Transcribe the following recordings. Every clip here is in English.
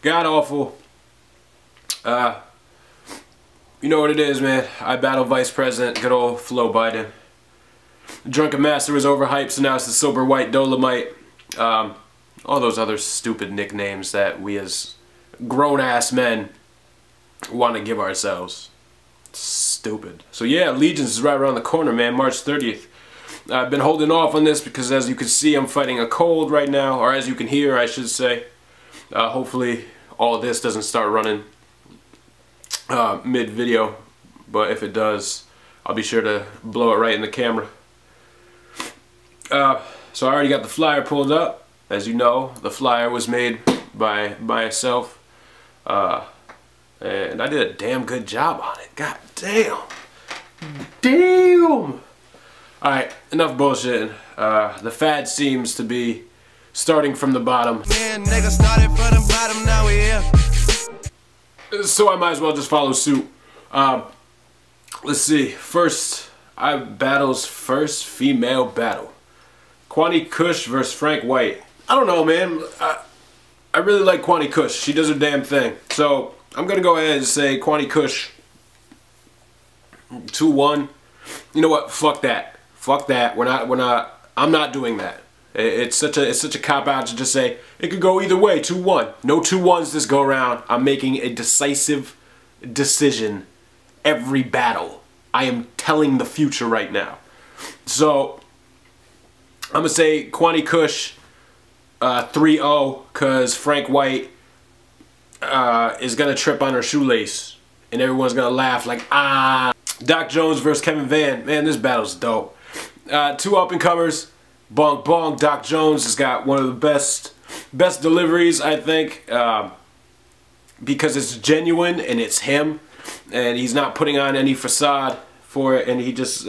blogAWFUL. You know what it is, man. iBattle Vice President, good old Flo Biden. The Drunken Master was overhyped, so now it's the Sober White Dolomite. All those other stupid nicknames that we as grown-ass men want to give ourselves. Stupid. So yeah, Allegiance is right around the corner, man. March 30th. I've been holding off on this because, as you can see, I'm fighting a cold right now, or as you can hear, I should say. Hopefully all of this doesn't start running mid-video, but if it does, I'll be sure to blow it right in the camera. So I already got the flyer pulled up. As you know, the flyer was made by myself, and I did a damn good job on it. God damn. Damn! Alright, enough bullshitting. The fad seems to be starting from the bottom. Man, nigga started from the bottom, now we here. So I might as well just follow suit. Let's see. First, iBattle's first female battle. Kwani Kush versus Frank White. I don't know, man. I really like Kwani Kush. She does her damn thing. So I'm gonna go ahead and say Kwani Kush 2-1. You know what? Fuck that. Fuck that. I'm not doing that. It's such a cop out to just say it could go either way. 2-1. No 2-1s this go around. I'm making a decisive decision every battle. I am telling the future right now. So I'm gonna say Kwani Kush 3-0 because Frank White is gonna trip on her shoelace and everyone's gonna laugh like ah. Doc Jones versus Kevin Van. Man, this battle's dope. Two up-and-comers. Bonk Bonk. Doc Jones has got one of the best deliveries, I think, because it's genuine and it's him, and he's not putting on any facade for it, and he just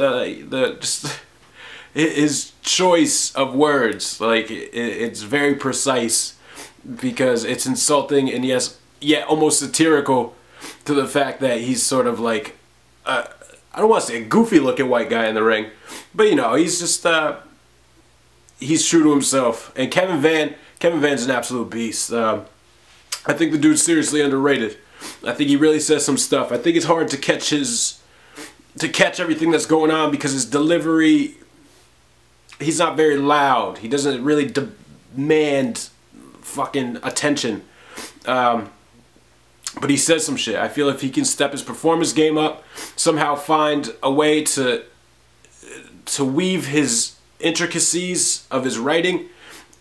his choice of words, like it's very precise because it's insulting and yes, yet almost satirical to the fact that he's sort of like I don't want to say a goofy looking white guy in the ring, but you know, he's just he's true to himself. And Kevin Van's an absolute beast. I think the dude's seriously underrated. I think he really says some stuff. I think it's hard to catch everything that's going on because his delivery, he's not very loud. He doesn't really demand fucking attention. But he says some shit. I feel if he can step his performance game up, somehow find a way to weave his intricacies of his writing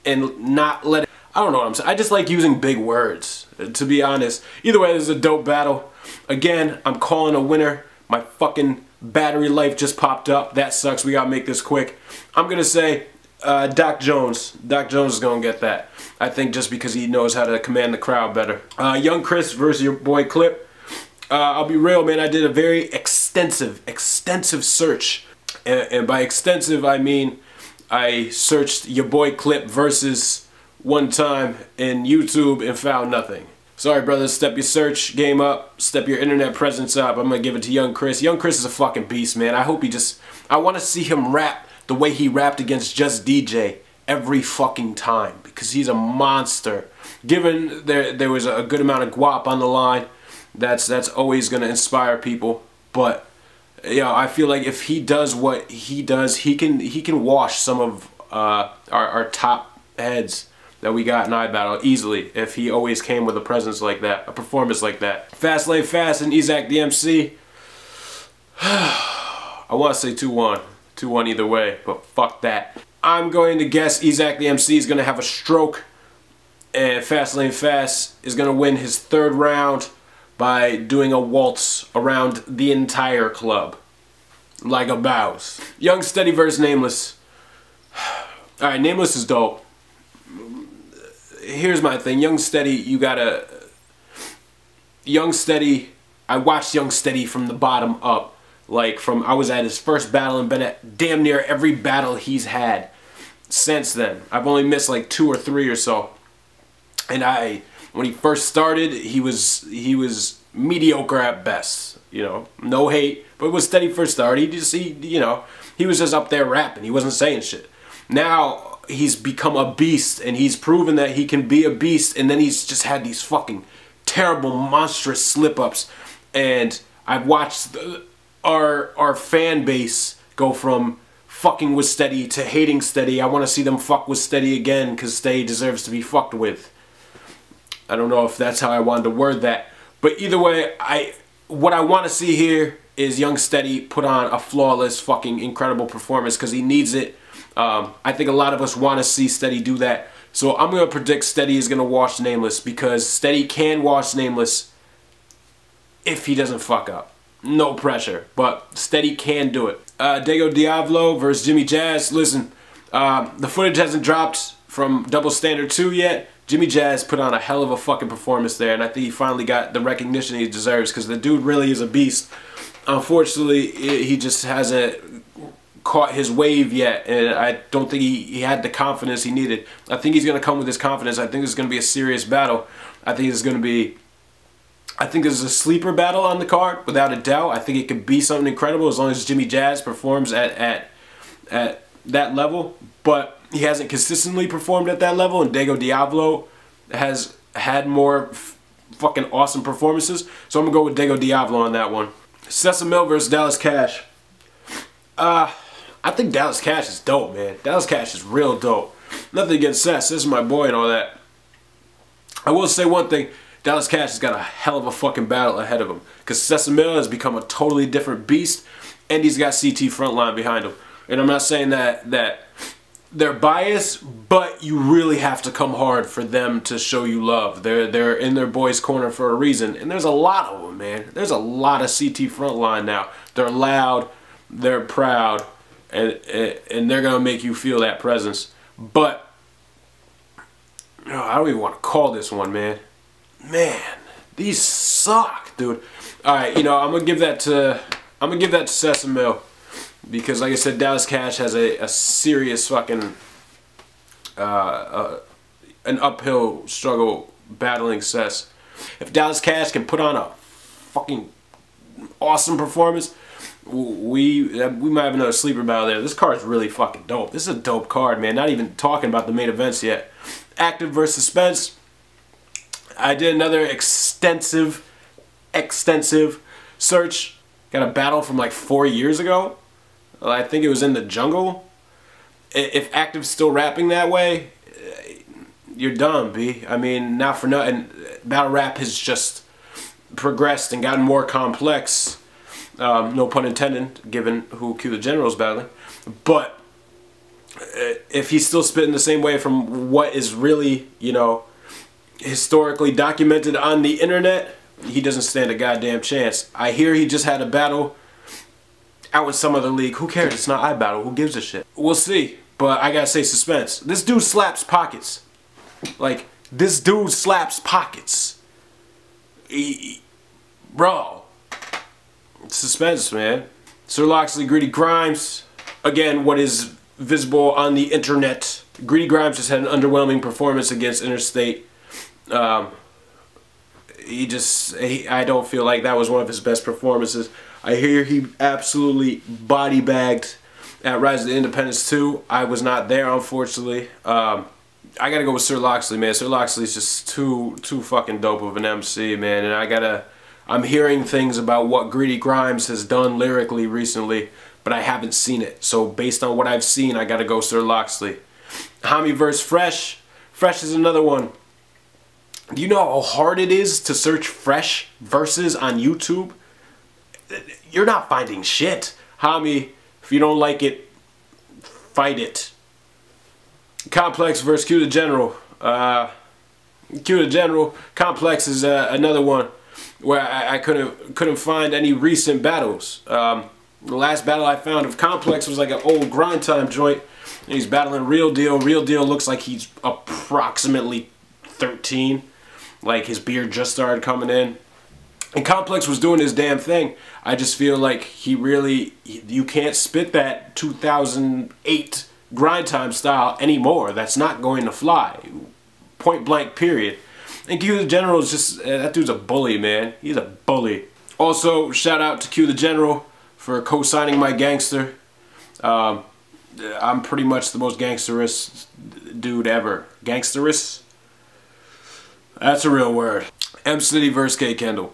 and not let it, I don't know what I'm saying. I just like using big words, to be honest. Either way, this is a dope battle. Again, I'm calling a winner. My fucking battery life just popped up. That sucks. We gotta make this quick. I'm gonna say Doc Jones. Doc Jones is gonna get that. I think just because he knows how to command the crowd better. Young Chris versus your boy Clip. I'll be real, man. I did a very extensive search, and by extensive I mean I searched your boy Clip versus one time in YouTube and found nothing. Sorry, brothers. Step your search game up. Step your internet presence up. I'm gonna give it to Young Chris. Young Chris is a fucking beast, man. I hope I want to see him rap the way he rapped against Just DJ every fucking time because he's a monster. Given there was a good amount of guap on the line, that's always gonna inspire people. But you know, I feel like if he does what he does, he can wash some of our top heads that we got in iBattle easily if he always came with a presence like that, a performance like that. Fast Lane Fast and Isaac the MC. I want to say 2-1. 2-1 either way, but fuck that. I'm going to guess Isaac the MC is going to have a stroke and Fast Lane Fast is going to win his third round by doing a waltz around the entire club. Like a bows. Young Steady versus Nameless. Alright, Nameless is dope. Here's my thing. Young Steady, you gotta... Young Steady, I watched Young Steady from the bottom up. Like from, I was at his first battle and been at damn near every battle he's had since then. I've only missed like 2 or 3 or so. And when he first started, he was mediocre at best. You know, no hate. But when Steady first started, he was just up there rapping. He wasn't saying shit. Now, he's become a beast, and he's proven that he can be a beast, and then he's just had these fucking terrible, monstrous slip-ups. And I've watched our fan base go from fucking with Steady to hating Steady. I want to see them fuck with Steady again, because Steady deserves to be fucked with. I don't know if that's how I wanted to word that. But either way, what I want to see here is young Steady put on a flawless, fucking incredible performance, because he needs it. I think a lot of us want to see Steady do that. So I'm going to predict Steady is going to wash Nameless, because Steady can wash Nameless if he doesn't fuck up. No pressure, but Steady can do it. blogAWFUL versus Jimmy Jazz. Listen, the footage hasn't dropped from Double Standard 2 yet. Jimmy Jazz put on a hell of a fucking performance there, and I think he finally got the recognition he deserves, because the dude really is a beast. Unfortunately, he just hasn't caught his wave yet, and I don't think he had the confidence he needed. I think he's going to come with his confidence. I think this is going to be a serious battle. I think this is a sleeper battle on the card, without a doubt. I think it could be something incredible as long as Jimmy Jazz performs at that level. But he hasn't consistently performed at that level, and blogAWFUL has had more fucking awesome performances. So I'm going to go with blogAWFUL on that one. Sesame versus Dallas Cash. I think Dallas Cash is dope, man. Dallas Cash is real dope. Nothing against Sess. This is my boy and all that. I will say one thing. Dallas Cash has got a hell of a fucking battle ahead of him, because Sesame has become a totally different beast, and he's got CT Frontline behind him. And I'm not saying that they're biased, but you really have to come hard for them to show you love. They're in their boys' corner for a reason, and there's a lot of them, man. There's a lot of CT Frontline now. They're loud, they're proud, and they're gonna make you feel that presence. But I don't even want to call this one, man. Man, these suck, dude. All right, you know, I'm gonna give that to Sesame, because, like I said, Dallas Cash has a serious fucking an uphill struggle battling Sess. If Dallas Cash can put on a fucking awesome performance, we might have another sleeper battle there. This card is really fucking dope. This is a dope card, man. Not even talking about the main events yet. Active versus Spence. I did another extensive search. Got a battle from like 4 years ago. I think it was in the jungle. If Active's still rapping that way, you're dumb, B. I mean, not for nothing. Battle rap has just progressed and gotten more complex. No pun intended, given who Q the General is battling. But if he's still spitting the same way from what is really, you know, historically documented on the internet, he doesn't stand a goddamn chance. I hear he just had a battle out in some other league. Who cares? It's not iBattle. Who gives a shit? We'll see. But I gotta say, suspense. This dude slaps pockets. Like, this dude slaps pockets. Bro. Suspense, man. Sir Loxley, Greedy Grimes. Again, what is visible on the internet. Greedy Grimes just had an underwhelming performance against Interstate. I don't feel like that was one of his best performances. I hear he absolutely body bagged at Rise of the Independence 2. I was not there, unfortunately. I gotta go with Sir Loxley, man. Sir Loxley's just too fucking dope of an MC, man. And I'm hearing things about what Greedy Grimes has done lyrically recently, but I haven't seen it. So based on what I've seen, I gotta go Sir Loxley. Hami vs. Fresh. Fresh is another one. Do you know how hard it is to search Fresh verses on YouTube? You're not finding shit. Hami, if you don't like it, fight it. Complex versus Q the General. Q the General. Complex is another one where I couldn't find any recent battles. The last battle I found of Complex was like an old grind time joint. And he's battling Real Deal. Real Deal looks like he's approximately 13. Like his beard just started coming in. And Complex was doing his damn thing. I just feel like you can't spit that 2008 grind time style anymore. That's not going to fly. Point blank, period. And Q the General is just, that dude's a bully, man. He's a bully. Also, shout out to Q the General for co-signing my gangster. I'm pretty much the most gangsterous dude ever. Gangsterous? That's a real word. M City versus K Kendall.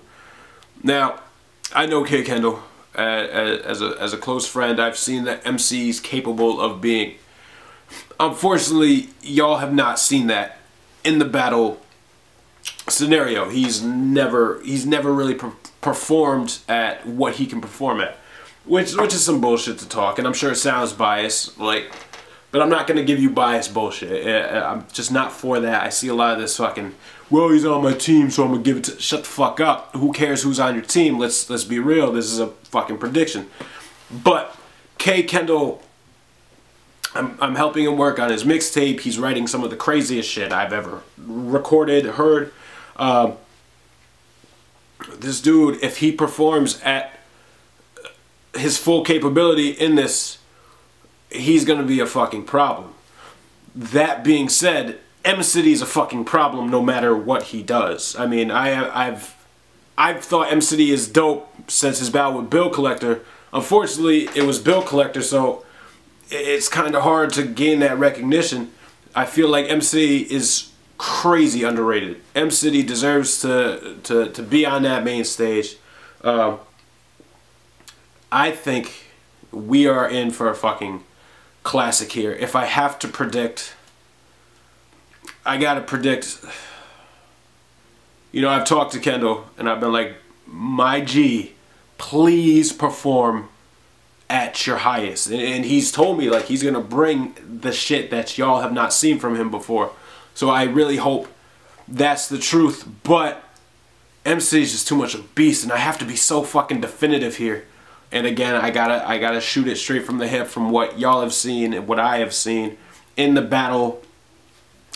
Now, I know K Kendall as a close friend. I've seen that MC's capable of being. Unfortunately, y'all have not seen that in the battle scenario. He's never really performed at what he can perform at, which is some bullshit to talk. And I'm sure it sounds biased, like, but I'm not gonna give you biased bullshit. I'm just not for that. I see a lot of this fucking, well, he's on my team, so I'm gonna give it to. Shut the fuck up. Who cares who's on your team? Let's be real. This is a fucking prediction. But K Kendall, I'm helping him work on his mixtape. He's writing some of the craziest shit I've ever recorded, heard. This dude, if he performs at his full capability in this, he's gonna be a fucking problem. That being said, M City is a fucking problem no matter what he does. I mean, I've thought M City is dope since his battle with Bill Collector. Unfortunately, it was Bill Collector, so it's kind of hard to gain that recognition. I feel like M City is crazy underrated. M City deserves to be on that main stage. I think we are in for a fucking classic here. If I have to predict, I gotta predict. You know, I've talked to Kendall and I've been like, my G, please perform at your highest. And he's told me like he's gonna bring the shit that y'all have not seen from him before. So I really hope that's the truth. But MC is just too much of a beast, and I have to be so fucking definitive here. And again, I gotta shoot it straight from the hip from what y'all have seen and what I have seen in the battle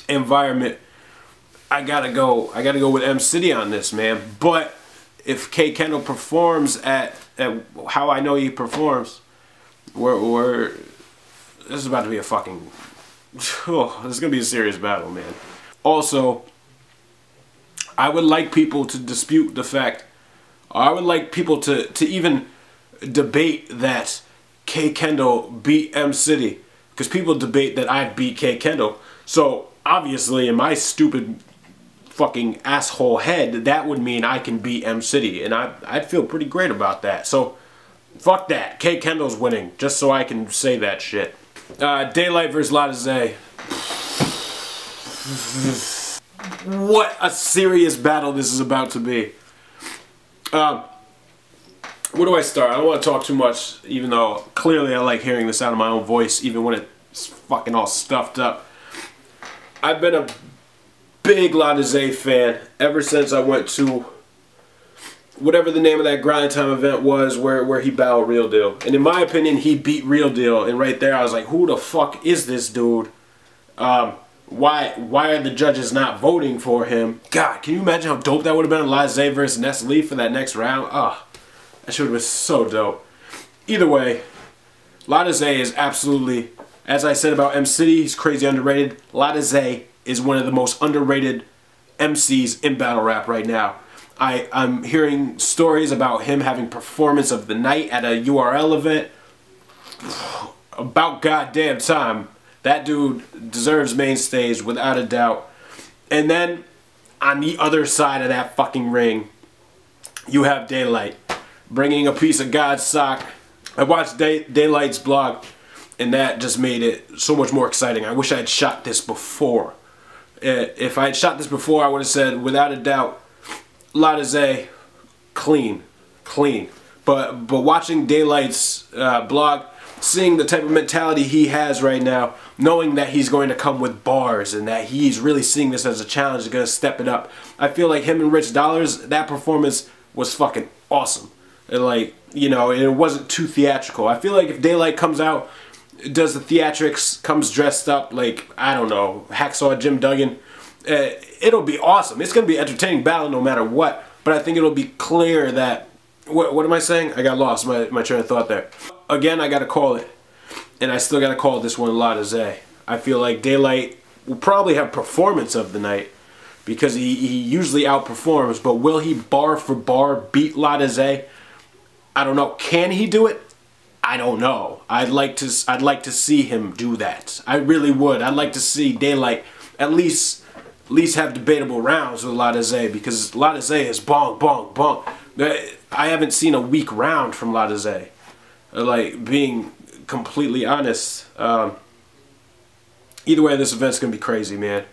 environment. I gotta go with M City on this, man. But if K Kendall performs at how I know he performs, this is about to be a fucking, oh, this is gonna be a serious battle, man. Also, I would like people to dispute the fact, or I would like people to even debate that K Kendall beat M City, because people debate that I beat K Kendall. So obviously in my stupid fucking asshole head, that would mean I can beat M City, and I'd feel pretty great about that. So fuck that. K Kendall's winning, just so I can say that shit. Daylight versus Latizé. What a serious battle this is about to be. Where do I start? I don't want to talk too much, even though clearly I like hearing the sound of my own voice, even when it's fucking all stuffed up. I've been a big Latizé fan ever since I went to whatever the name of that Grind Time event was where he battled Real Deal. And in my opinion, he beat Real Deal. And right there I was like, who the fuck is this dude? Why are the judges not voting for him? God, can you imagine how dope that would have been? Latizé versus Nestle for that next round? That should have been so dope. Either way, Latizé is absolutely, as I said about M City, he's crazy underrated. Latizé is one of the most underrated MCs in battle rap right now. I'm hearing stories about him having performance of the night at a URL event. About goddamn time. That dude deserves main stage without a doubt. And then on the other side of that fucking ring, you have Daylight bringing a piece of God's sock. I watched Daylight's blog, and that just made it so much more exciting. I wish I had shot this before. If I had shot this before, I would have said, without a doubt, Latizé, clean. But watching Daylight's blog, seeing the type of mentality he has right now, knowing that he's going to come with bars and that he's really seeing this as a challenge, he's going to step it up. I feel like him and Rich Dollars, that performance was fucking awesome. And like, you know, it wasn't too theatrical. I feel like if Daylight comes out, does the theatrics, comes dressed up like, I don't know, Hacksaw Jim Duggan, it'll be awesome. It's going to be an entertaining battle no matter what. But I think it'll be clear that, what am I saying? I got lost my train of thought there. Again, I got to call it. And I still got to call this one Latizé. I feel like Daylight will probably have performance of the night, because he usually outperforms. But will he bar for bar beat Latizé? I don't know. Can he do it? I don't know. I'd like to see him do that. I really would. I'd like to see Daylight at least have debatable rounds with Ladezé, because Ladezé is bong bong bong. I haven't seen a weak round from Ladezé. Like, being completely honest. Either way, this event's gonna be crazy, man.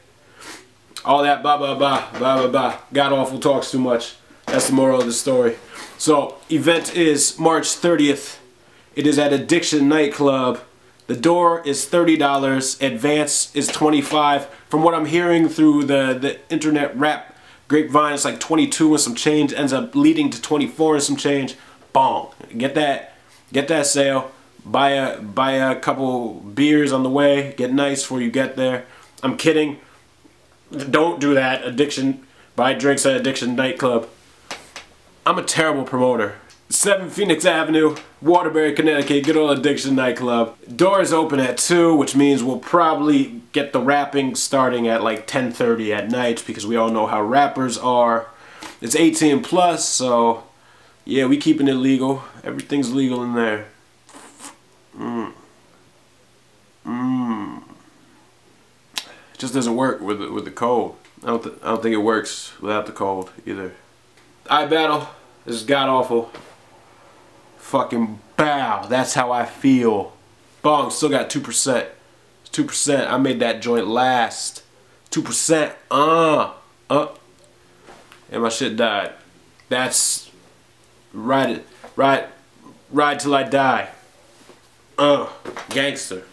All that blah blah blah blah blah blah. GawFUL talks too much. That's the moral of the story. So, event is March 30th. It is at Addiction Nightclub. The door is $30. Advance is $25. From what I'm hearing through the internet rap grapevine, it's like 22 and some change. Ends up leading to 24 and some change. Bong. Get that sale. Buy a couple beers on the way. Get nice before you get there. I'm kidding. Don't do that. Addiction. Buy drinks at Addiction Nightclub. I'm a terrible promoter. 7 Phoenix Avenue, Waterbury, Connecticut, good old Addiction Nightclub. Doors open at 2, which means we'll probably get the rapping starting at like 10:30 at night, because we all know how rappers are. It's 18 plus, so yeah, we keeping it legal. Everything's legal in there. It just doesn't work with the code. I don't think it works without the code either. iBattle, this is GawFUL. Fucking bow. That's how I feel. Bong, still got 2%. 2%. I made that joint last. 2%. And my shit died. That's ride till I die. Gangster.